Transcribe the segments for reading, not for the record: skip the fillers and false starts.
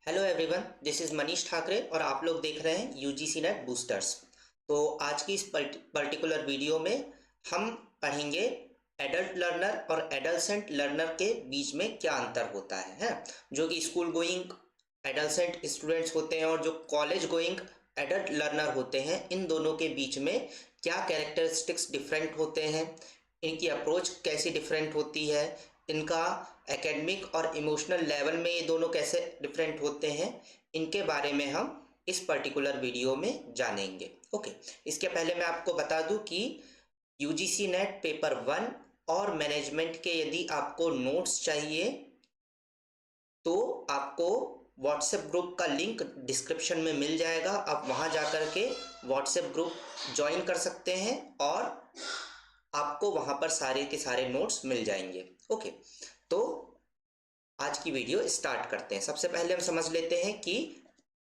Hello everyone, this is Manish Thackeray और आप लोग देख रहे हैं यूजीसी नेट बूस्टर्स। तो आज की इस पर्टिकुलर वीडियो में हम पढ़ेंगे एडल्ट लर्नर और एडolescent लर्नर के बीच में क्या अंतर होता है जो कि स्कूल गोइंग एडolescent स्टूडेंट्स होते हैं और जो कॉलेज गोइंग एडल्ट लर्नर होते हैं, इन दोनों के बीच में क्या कैरेक्टरिस्टिक्स डिफरेंट होते हैं, इनकी अप्रोच कैसी डिफरेंट होती है, इनका एकेडमिक और इमोशनल लेवल में ये दोनों कैसे डिफरेंट होते हैं, इनके बारे में हम इस पर्टिकुलर वीडियो में जानेंगे। ओके, इसके पहले मैं आपको बता दूं कि यूजीसी नेट पेपर 1 और मैनेजमेंट के यदि आपको नोट्स चाहिए तो आपको व्हाट्सएप ग्रुप का लिंक डिस्क्रिप्शन में मिल जाएगा। आप वहां जाकर के व्हाट्सएप ग्रुप ज्वाइन कर सकते हैं और आपको वहां पर सारे के सारे नोट्स मिल जाएंगे। ओके, तो आज की वीडियो स्टार्ट करते हैं। सबसे पहले हम समझ लेते हैं कि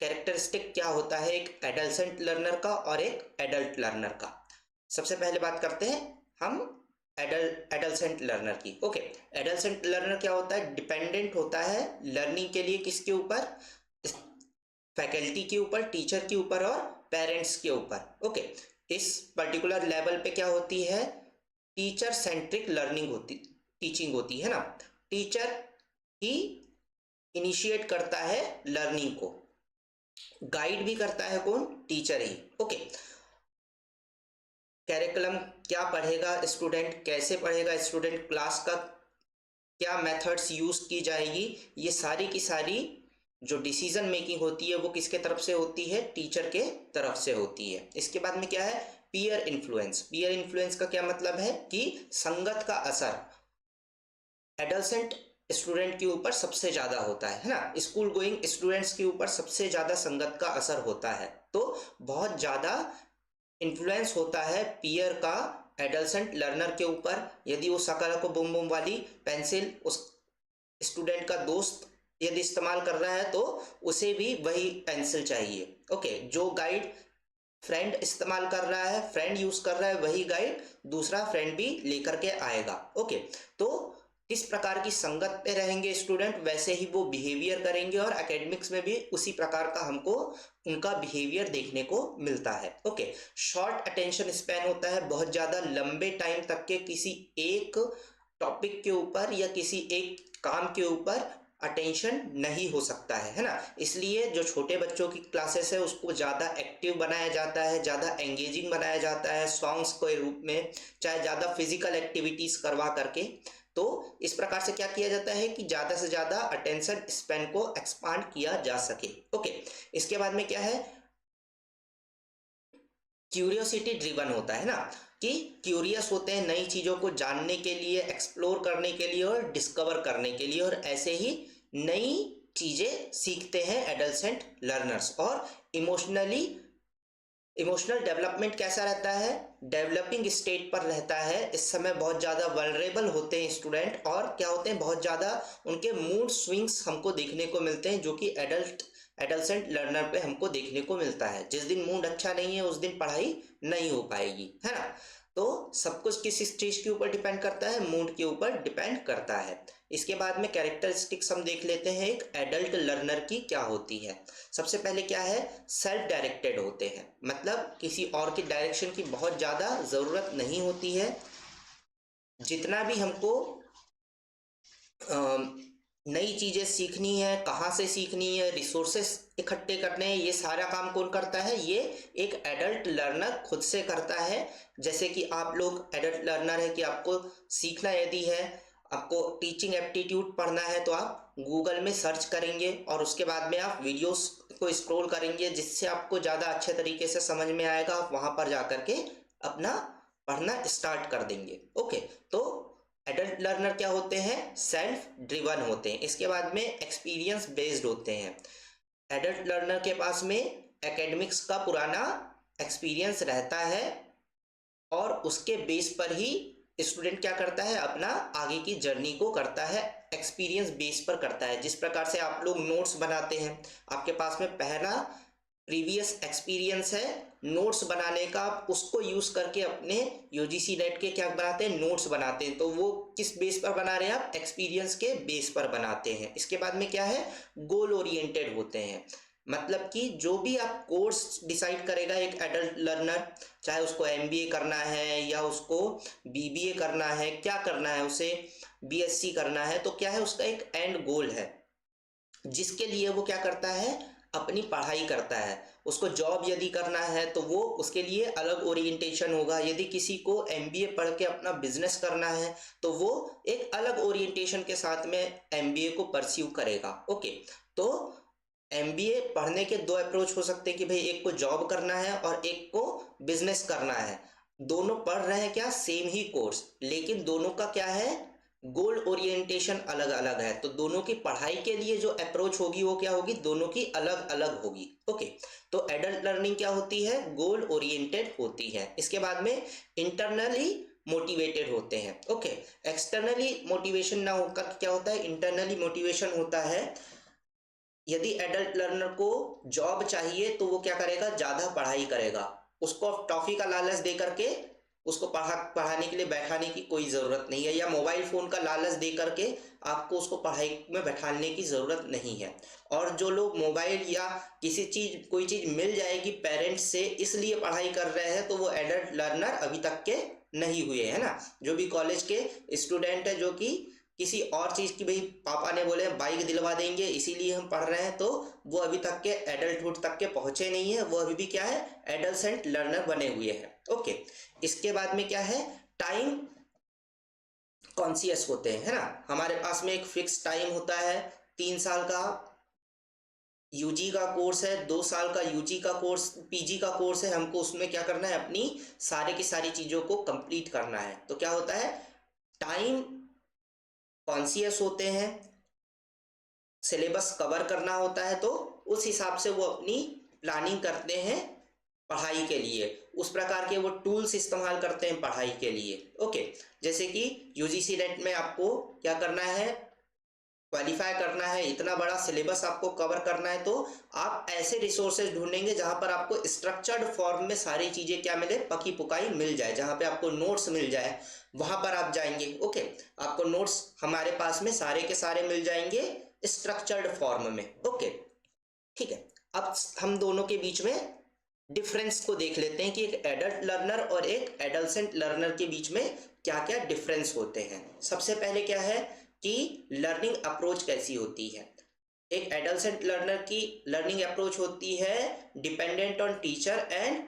कैरेक्टरिस्टिक क्या होता है एक एडolescent लर्नर का और एक एडल्ट लर्नर का। सबसे पहले बात करते हैं हम एडolescent लर्नर की। ओके, एडolescent लर्नर क्या होता है? डिपेंडेंट होता है लर्निंग के लिए किसके ऊपर? फैकल्टी के ऊपर, टीचर के ऊपर और पेरेंट्स के ऊपर। ओके, इस पर्टिकुलर लेवल पे क्या होती है? टीचर सेंट्रिक लर्निंग होती, टीचिंग होती है ना। टीचर ही इनिशिएट करता है लर्निंग को, गाइड भी करता है कौन? टीचर ही। ओके, कैरिकुलम क्या पढ़ेगा स्टूडेंट, कैसे पढ़ेगा स्टूडेंट, क्लास का क्या मेथड्स यूज की जाएगी, ये सारी की सारी जो डिसीजन मेकिंग होती है वो किसके तरफ से होती है? टीचर के तरफ से होती है। इसके बाद में क्या है? Peer influence. पीयर इन्फ्लुएंस का क्या मतलब है कि संगत का असर एडolescent स्टूडेंट के ऊपर सबसे ज्यादा होता है ना। स्कूल गोइंग स्टूडेंट्स के ऊपर सबसे ज्यादा संगत का असर होता है, तो बहुत ज्यादा इन्फ्लुएंस होता है पीयर का एडolescent लर्नर के ऊपर। यदि वो शकल को बुम बुम वाली पेंसिल उस स्टूडेंट का दोस्त यदि इस्तेमाल कर रहा है तो उसे भी वही पेंसिल चाहिए। ओके, जो गाइड फ्रेंड इस्तेमाल कर रहा है, फ्रेंड यूज कर रहा है, वही गाइड दूसरा फ्रेंड भी लेकर के आएगा। ओके, तो किस प्रकार की संगत पे रहेंगे स्टूडेंट, वैसे ही वो बिहेवियर करेंगे और एकेडमिक्स में भी उसी प्रकार का हमको उनका बिहेवियर देखने को मिलता है। ओके, शॉर्ट अटेंशन स्पैन होता है, बहुत ज्यादा लंबे टाइम तक के किसी एक टॉपिक के ऊपर या किसी एक काम के ऊपर अटेंशन नहीं हो सकता है ना। इसलिए जो छोटे बच्चों की क्लासेस है उसको ज़्यादा एक्टिव बनाया जाता है, ज़्यादा एंगेजिंग बनाया जाता है सॉन्ग्स के रूप में, चाहे ज़्यादा फिजिकल एक्टिविटीज़ करवा करके। तो इस प्रकार से क्या किया जाता है कि ज़्यादा से ज़्यादा अटेंशन स्पैन को एक्सपांड किया जा सके। ओके, इसके बाद में क्या है? क्यूरियोसिटी ड्रिवन होता है ना, कि क्यूरियस होते हैं नई चीज़ों को जानने के लिए, एक्सप्लोर करने के लिए और डिस्कवर करने के लिए, और ऐसे ही नई चीज़ें सीखते हैं एडolescent लर्नर्स। और इमोशनल डेवलपमेंट कैसा रहता है? डेवलपिंग स्टेट पर रहता है। इस समय बहुत ज़्यादा वल्नरेबल होते हैं स्टूडेंट, और क्या होते हैं, बहुत ज़्यादा उनके मूड स्विंग्स हमको देखने को मिलते हैं, जो कि एडolescent लर्नर पे हमको देखने को मिलता है। जिस दिन मूड अच्छा नहीं है उस दिन पढ़ाई नहीं हो पाएगी, है ना। तो सब कुछ किस चीज के ऊपर डिपेंड करता है? मूड के ऊपर डिपेंड करता है। इसके बाद में कैरेक्टरिस्टिक्स हम देख लेते हैं एक एडल्ट लर्नर की क्या होती है। सबसे पहले क्या है? सेल्फ डायरेक्टेड होते हैं, मतलब किसी और की डायरेक्शन की बहुत ज्यादा जरूरत नहीं होती है। जितना भी हमको नई चीजें सीखनी है, कहाँ से सीखनी है, रिसोर्सेस इकट्ठे करने हैं, ये सारा काम कौन करता है? ये एक एडल्ट लर्नर खुद से करता है। जैसे कि आप लोग एडल्ट लर्नर है कि आपको सीखना यदि है, आपको टीचिंग एप्टीट्यूड पढ़ना है, तो आप गूगल में सर्च करेंगे और उसके बाद में आप वीडियोस को स्क्रॉल करेंगे, जिससे आपको ज़्यादा अच्छे तरीके से समझ में आएगा। आप वहाँ पर जा करके अपना पढ़ना स्टार्ट कर देंगे। ओके, तो एडल्ट लर्नर क्या होते हैं? सेल्फ ड्रिवन होते हैं। इसके बाद में एक्सपीरियंस बेस्ड होते हैं। एडल्ट लर्नर के पास में एकेडमिक्स का पुराना एक्सपीरियंस रहता है और उसके बेस पर ही स्टूडेंट क्या करता है? अपना आगे की जर्नी को करता है, एक्सपीरियंस बेस पर करता है। जिस प्रकार से आप लोग नोट्स बनाते हैं, आपके पास में पहला प्रीवियस एक्सपीरियंस है नोट्स बनाने का, आप उसको यूज करके अपने यूजीसी नेट के क्या बनाते हैं, नोट्स बनाते हैं। तो वो किस बेस पर बना रहे हैं आप, एक्सपीरियंस के बेस पर बनाते हैं। इसके बाद में क्या है, गोल ओरिएंटेड होते हैं। मतलब कि जो भी आप कोर्स डिसाइड करेगा एक एडल्ट लर्नर, चाहे उसको एमबीए करना है या उसको बीबीए करना है, क्या करना है उसे, बीएससी करना है, तो क्या है उसका एक एंड गोल है जिसके लिए वो क्या करता है, अपनी पढ़ाई करता है। उसको जॉब यदि करना है तो वो उसके लिए अलग ओरिएंटेशन होगा। यदि किसी को एमबीए पढ़ के अपना बिजनेस करना है तो वो एक अलग ओरिएंटेशन के साथ में एमबीए को परस्यू करेगा। ओके, तो एमबीए पढ़ने के दो अप्रोच हो सकते हैं कि भाई एक को जॉब करना है और एक को बिजनेस करना है। दोनों पढ़ रहे हैं क्या, सेम ही कोर्स, लेकिन दोनों का क्या है, गोल ओरिएंटेशन अलग अलग है। तो दोनों की पढ़ाई के लिए जो अप्रोच होगी वो क्या होगी, दोनों की अलग अलग होगी। ओके, तो एडल्ट लर्निंग क्या होती है, गोल ओरिएंटेड होती है। इसके बाद में इंटरनली मोटिवेटेड होते हैं। ओके, एक्सटर्नली मोटिवेशन ना होकर क्या होता है, इंटरनली मोटिवेशन होता है। यदि एडल्ट लर्नर को जॉब चाहिए तो वो क्या करेगा, ज़्यादा पढ़ाई करेगा। उसको टॉफ़ी का लालच दे करके उसको पढ़ाने के लिए बैठाने की कोई ज़रूरत नहीं है, या मोबाइल फ़ोन का लालच दे करके आपको उसको पढ़ाई में बैठाने की ज़रूरत नहीं है। और जो लोग मोबाइल या किसी चीज़ कोई चीज़ मिल जाएगी पेरेंट्स से इसलिए पढ़ाई कर रहे हैं, तो वो एडल्ट लर्नर अभी तक के नहीं हुए, है ना। जो भी कॉलेज के स्टूडेंट है जो कि किसी और चीज़ की, भाई पापा ने बोले बाइक दिलवा देंगे इसीलिए हम पढ़ रहे हैं, तो वो अभी तक के एडल्टहुड तक के पहुंचे नहीं है, वो अभी भी क्या है, एडल्ट लर्नर बने हुए हैं। ओके, इसके बाद में क्या है, टाइम कॉन्शियस होते हैं, है ना। हमारे पास में एक फिक्स टाइम होता है, 3 साल का यूजी का कोर्स है, 2 साल का यूजी का कोर्स, पीजी का कोर्स है। हमको उसमें क्या करना है, अपनी सारे की सारी चीज़ों को कंप्लीट करना है। तो क्या होता है, टाइम कॉन्शियस होते हैं, सिलेबस कवर करना होता है, तो उस हिसाब से वो अपनी प्लानिंग करते हैं पढ़ाई के लिए। उस प्रकार के वो टूल्स इस्तेमाल करते हैं पढ़ाई के लिए। ओके, जैसे कि यूजीसी नेट में आपको क्या करना है, क्वालिफाई करना है, इतना बड़ा सिलेबस आपको कवर करना है, तो आप ऐसे रिसोर्सेज ढूंढेंगे जहां पर आपको स्ट्रक्चर्ड फॉर्म में सारी चीज़ें क्या मिले, पकी पुकाई मिल जाए, जहां पे आपको नोट्स मिल जाए वहां पर आप जाएंगे। ओके, आपको नोट्स हमारे पास में सारे के सारे मिल जाएंगे स्ट्रक्चर्ड फॉर्म में। ओके, ठीक है। अब हम दोनों के बीच में डिफरेंस को देख लेते हैं कि एक एडल्ट लर्नर और एक एडल्सेंट लर्नर के बीच में क्या क्या डिफरेंस होते हैं। सबसे पहले क्या है कि लर्निंग अप्रोच कैसी होती है। एक एडल्सेंट लर्नर की लर्निंग अप्रोच होती है dependent on teacher and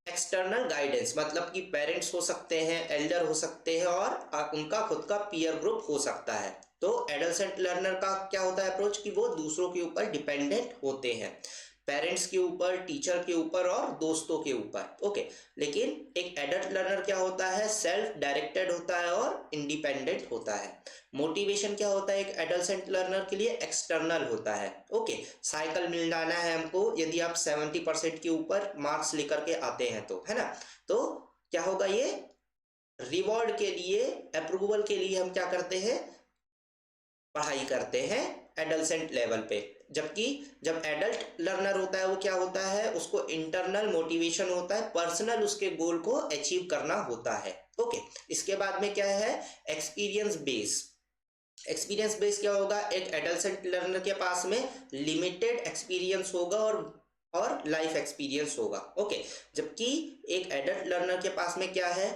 external guidance. मतलब कि पेरेंट्स हो सकते हैं, एल्डर हो सकते हैं और उनका खुद का पीयर ग्रुप हो सकता है। तो एडल्सेंट लर्नर का क्या होता है अप्रोच, कि वो दूसरों के ऊपर डिपेंडेंट होते हैं, पेरेंट्स के ऊपर, टीचर के ऊपर और दोस्तों के ऊपर। ओके, लेकिन एक एडल्ट लर्नर क्या होता है, सेल्फ डायरेक्टेड होता है और इंडिपेंडेंट होता है। मोटिवेशन क्या होता है एक एडल्ट लर्नर के लिए, एक्सटर्नल होता है। ओके, साइकिल मिलाना है हमको, यदि आप 70% के ऊपर मार्क्स लेकर के आते हैं तो, है ना। तो क्या होगा, ये रिवॉर्ड के लिए, अप्रूवल के लिए हम क्या करते हैं, पढ़ाई करते हैं एडल्सेंट लेवल पे। जबकि जब एडल्ट लर्नर होता है वो क्या होता है, उसको इंटरनल मोटिवेशन होता है, पर्सनल उसके गोल को अचीव करना होता है। ओके, इसके बाद में क्या है, एक्सपीरियंस बेस। एक्सपीरियंस बेस क्या होगा, एक एडल्सेंट लर्नर के पास में लिमिटेड एक्सपीरियंस होगा और लाइफ एक्सपीरियंस होगा। ओके, जबकि एक एडल्ट लर्नर के पास में क्या है,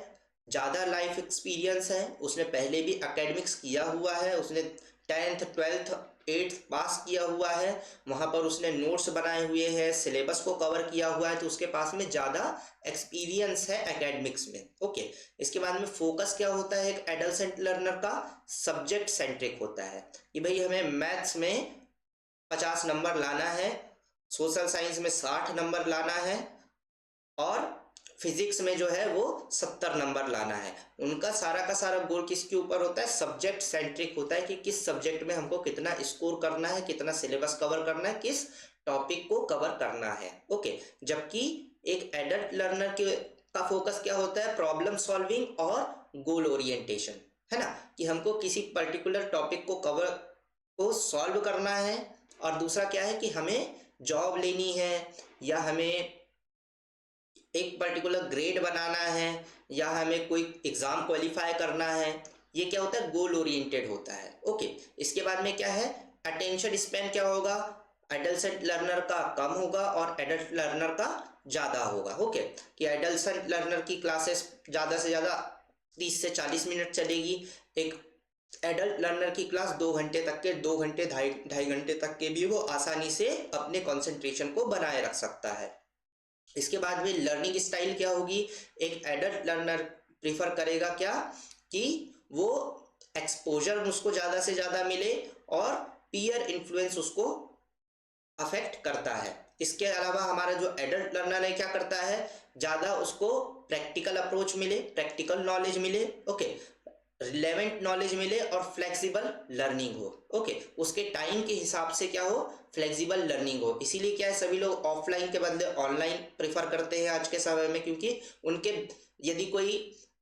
ज़्यादा लाइफ एक्सपीरियंस है, उसने पहले भी एकेडमिक्स किया हुआ है, उसने 10th 12th 8th पास किया हुआ है, वहाँ पर उसने नोट्स बनाए हुए हैं, सिलेबस को कवर किया हुआ है, तो उसके पास में ज़्यादा एक्सपीरियंस है एकेडमिक्स में। ओके, इसके बाद में फोकस क्या होता है एक एडल्सेंट लर्नर का, सब्जेक्ट सेंट्रिक होता है कि भाई हमें मैथ्स में 50 नंबर लाना है, सोशल साइंस में 60 नंबर लाना है और फिजिक्स में जो है वो 70 नंबर लाना है। उनका सारा का सारा गोल किसके ऊपर होता है, सब्जेक्ट सेंट्रिक होता है कि किस सब्जेक्ट में हमको कितना स्कोर करना है, कितना सिलेबस कवर करना है, किस टॉपिक को कवर करना है। ओके, जबकि एक एडल्ट लर्नर के का फोकस क्या होता है, प्रॉब्लम सॉल्विंग और गोल ओरिएंटेशन, है ना, कि हमको किसी पर्टिकुलर टॉपिक को सॉल्व करना है। और दूसरा क्या है कि हमें जॉब लेनी है या हमें एक पर्टिकुलर ग्रेड बनाना है या हमें कोई एग्ज़ाम क्वालिफाई करना है, ये क्या होता है, गोल ओरिएंटेड होता है। ओके, इसके बाद में क्या है, अटेंशन स्पैन क्या होगा, एडल्ट लर्नर का कम होगा और एडल्ट लर्नर का ज़्यादा होगा। ओके, कि एडल्ट लर्नर की क्लासेस ज़्यादा से ज़्यादा 30 से 40 मिनट चलेगी, एक एडल्ट लर्नर की क्लास 2 घंटे तक के, 2 घंटे ढाई घंटे तक के भी वो आसानी से अपने कंसंट्रेशन को बनाए रख सकता है। इसके बाद में लर्निंग स्टाइल क्या होगी, एक एडल्ट लर्नर प्रीफर करेगा क्या कि वो एक्सपोजर उसको ज़्यादा से ज़्यादा मिले और पीयर इन्फ्लुएंस उसको अफेक्ट करता है। इसके अलावा हमारा जो एडल्ट लर्नर है क्या करता है, ज़्यादा उसको प्रैक्टिकल अप्रोच मिले, प्रैक्टिकल नॉलेज मिले, ओके, रिलेवेंट नॉलेज मिले और फ्लेक्सिबल लर्निंग हो। ओके, उसके टाइम के हिसाब से क्या हो, फ्लेक्सिबल लर्निंग हो। इसीलिए क्या है, सभी लोग ऑफलाइन के बदले ऑनलाइन प्रेफर करते हैं आज के समय में, क्योंकि उनके यदि कोई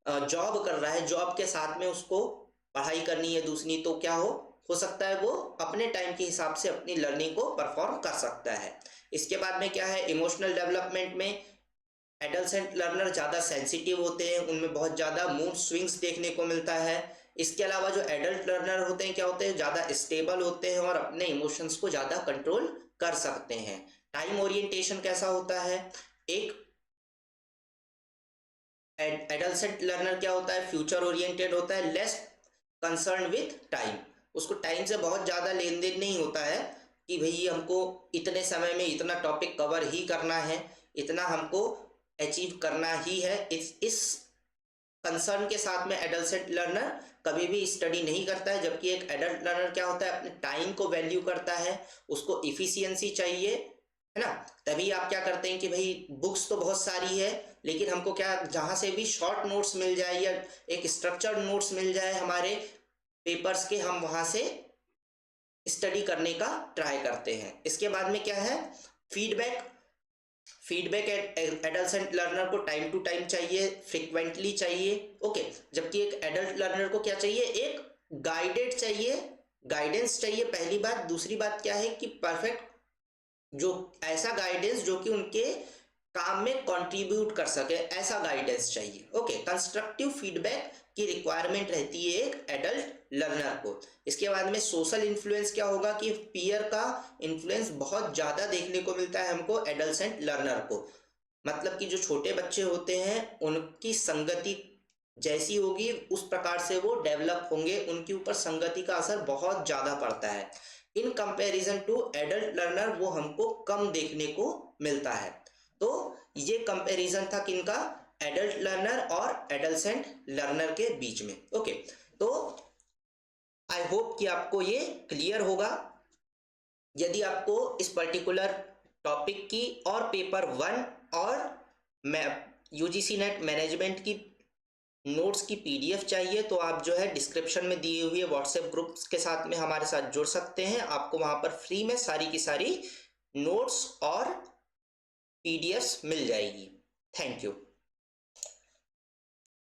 जॉब कर रहा है, जॉब के साथ में उसको पढ़ाई करनी है दूसरी, तो क्या हो सकता है वो अपने टाइम के हिसाब से अपनी लर्निंग को परफॉर्म कर सकता है। इसके बाद में क्या है, इमोशनल डेवलपमेंट में एडल्ट लर्नर ज़्यादा सेंसिटिव होते हैं, उनमें बहुत ज़्यादा मूड स्विंग्स देखने को मिलता है। इसके अलावा जो एडल्ट लर्नर होते हैं क्या होते हैं, ज़्यादा स्टेबल होते हैं और अपने इमोशंस को ज़्यादा कंट्रोल कर सकते हैं। टाइम ओरिएंटेशन कैसा होता है, एक एडल्ट लर्नर क्या होता है, फ्यूचर ओरिएंटेड होता है, लेस कंसर्न विथ टाइम, उसको टाइम से बहुत ज़्यादा लेन देन नहीं होता है कि भाई हमको इतने समय में इतना टॉपिक कवर ही करना है, इतना हमको अचीव करना ही है। इस कंसर्न के साथ में एडल्ट लर्नर कभी भी स्टडी नहीं करता है। जबकि एक एडल्ट लर्नर क्या होता है, अपने टाइम को वैल्यू करता है, उसको इफिशियंसी चाहिए, है ना। तभी आप क्या करते हैं कि भाई बुक्स तो बहुत सारी है, लेकिन हमको क्या, जहाँ से भी शॉर्ट नोट्स मिल जाए या एक स्ट्रक्चर्ड नोट्स मिल जाए हमारे पेपर्स के, हम वहाँ से स्टडी करने का ट्राई करते हैं। इसके बाद में क्या है, फीडबैक एडल्ट लर्नर को टाइम टू टाइम चाहिए, फ्रिक्वेंटली चाहिए। ओके, जबकि एक एडल्ट लर्नर को क्या चाहिए, एक गाइडेड चाहिए, गाइडेंस चाहिए, पहली बात। दूसरी बात क्या है कि परफेक्ट, जो ऐसा गाइडेंस जो कि उनके काम में कंट्रीब्यूट कर सके, ऐसा गाइडेंस चाहिए। ओके, कंस्ट्रक्टिव फीडबैक की रिक्वायरमेंट रहती है एक एडल्ट लर्नर को। इसके बाद में सोशल इन्फ्लुएंस क्या होगा कि पीयर का इन्फ्लुएंस बहुत ज़्यादा देखने को मिलता है हमको एडल्ट लर्नर को। मतलब कि जो छोटे बच्चे होते हैं उनकी संगति जैसी होगी उस प्रकार से वो डेवलप होंगे, उनके ऊपर संगति का असर बहुत ज़्यादा पड़ता है। In comparison to adult learner वो हमको कम देखने को मिलता है। तो ये कंपैरिजन था किनका, एडल्ट लर्नर और एडल्ट लर्नर के बीच में। ओके, तो आई होप कि आपको ये क्लियर होगा। यदि आपको इस पर्टिकुलर टॉपिक की और पेपर 1 और यूजीसी नेट मैनेजमेंट की नोट्स की पीडीएफ चाहिए तो आप जो है डिस्क्रिप्शन में दिए हुए व्हाट्सएप ग्रुप्स के साथ में हमारे साथ जुड़ सकते हैं। आपको वहाँ पर फ्री में सारी की सारी नोट्स और पीडीएफ मिल जाएगी। Thank you.